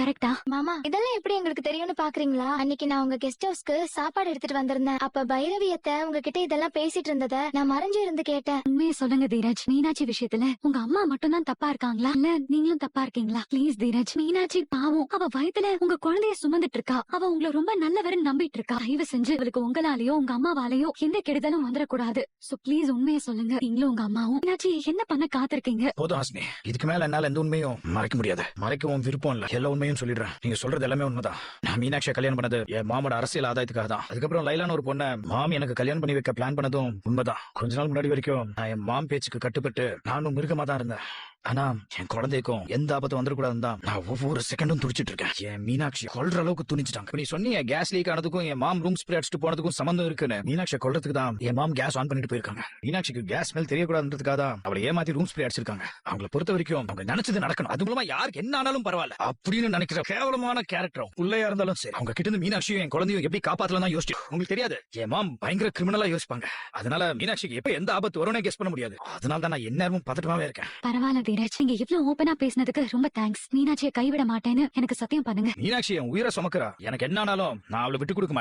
கரெக்டா? மாமா இதெல்லாம் எப்படி எங்களுக்கு தெரியும்னு பாக்குறீங்களா? அன்னைக்கு நான் உங்க கெஸ்ட் ஹவுஸ்க்கு சாப்பாடு எடுத்துட்டு வந்திருந்தேன். அப்ப பைரவி அத்தை உங்ககிட்ட இதெல்லாம் பேசிட்டு இருந்தத நான் மறைஞ்சு இருந்து கேட்டேன். உண்மையை சொல்லுங்க தீரஜ். மீனாட்சி விஷயத்துல உங்க அம்மா மட்டும் தான் தப்பா இருக்காங்களா, இல்ல நீங்களும் தப்பா இருக்கீங்களா? ப்ளீஸ் தீரஜ், மீனாட்சி பாவம், அவ வயத்துல உங்க குழந்தைய சுமந்துட்டு இருக்கா. அவ உங்களை ரொம்ப நல்லவருன்னு நம்பிட்டு இருக்கா. தயவு செஞ்சு அவளுக்கு உங்களாலேயோ உங்க அம்மாவாலேயோ எந்த கெடுதலும் வந்துடக்கூடாது. சோ ப்ளீஸ் உண்மையை சொல்லுங்க. நீங்களும் உங்க அம்மாவும் மீனாட்சி என்ன பண்ண காத்திருக்கீங்க? போதும் ஹாசினி, இதுக்கு மேல என்னால எந்த உண்மையும் மறைக்க முடியாது. மறைக்கவும் விருப்பம் இல்ல. எல்லா உண்மையும் சொல்லிடுறேன். நீங்க சொல்றது எல்லாமே உண்மைதான். நான் மீனாட்சியை கல்யாணம் பண்ணது என் மாமோட அரசியல் ஆதாயத்துக்காக தான். அதுக்கப்புறம் லைலான ஒரு பொண்ணை மாமி எனக்கு கல்யாணம் பண்ணி வைக்க பிளான் பண்ணதும் உண்மைதான். கொஞ்ச நாள் முன்னாடி வரைக்கும் நான் என் மாம் பேச்சுக்கு கட்டுப்பட்டு நானும் மிருகமா தான் இருந்தேன். ஆனா என் குழந்தைக்கும் எந்த ஆபத்தும் வந்துடக்கூடாதுன்னு தான் நான் ஒவ்வொரு செகண்டும் துடிச்சிட்டு இருக்கேன். என் மீனாட்சி கொல்ற அளவுக்கு துணிச்சிட்டாங்க. நீ சொன்னீங்க கேஸ் லீக் ஆனதுக்கும் என் மாம் ரூம் ஸ்ப்ரே அடிச்சுட்டு போனதுக்கும் சம்பந்தம் இருக்குன்னு. மீனாட்சியை கொல்றதுக்கு தான் என் மாம் கேஸ் ஆன் பண்ணிட்டு போயிருக்காங்க. மீனாட்சிக்கு கேஸ் ஸ்மெல் தெரியக்கூடாதுன்றதுக்காக தான் அவளை ஏமாத்தி ரூம் ஸ்ப்ரே அடிச்சிருக்காங்க. அவங்கள பொறுத்த வரைக்கும் அவங்க நினைச்சது நடக்கணும். அது மூலமா யாருக்கு என்ன ஆனாலும் பரவாயில்ல அப்படின்னு நினைக்கிற கேவலமான கேரக்டர் பிள்ளையா இருந்தாலும் சரி. அவங்க கிட்ட இருந்து மீனாட்சியும் என் குழந்தையும் எப்படி காப்பாத்தலாம் தான் யோசிச்சு. உங்களுக்கு தெரியாது, என் மாம் பயங்கர கிரிமினலா யோசிப்பாங்க. அதனால மீனாட்சிக்கு எப்ப எந்த ஆபத்து வரும்னே கெஸ் பண்ண முடியாது. அதனால தான் நான் எந்நேரமும் பதட்டமாவே இருக்கேன். பரவாயில்ல தீரஜ், நீங்க இவ்வளவு ஓபனா பேசினதுக்கு ரொம்ப தேங்க்ஸ். மீனாட்சியை கைவிட மாட்டேன்னு எனக்கு சத்தியம் பண்ணுங்க. மீனாட்சி என் உயிரை சுமக்கிறா. எனக்கு என்ன ஆனாலும் நான் அவளை விட்டு கொடுக்க மாட்டேன்.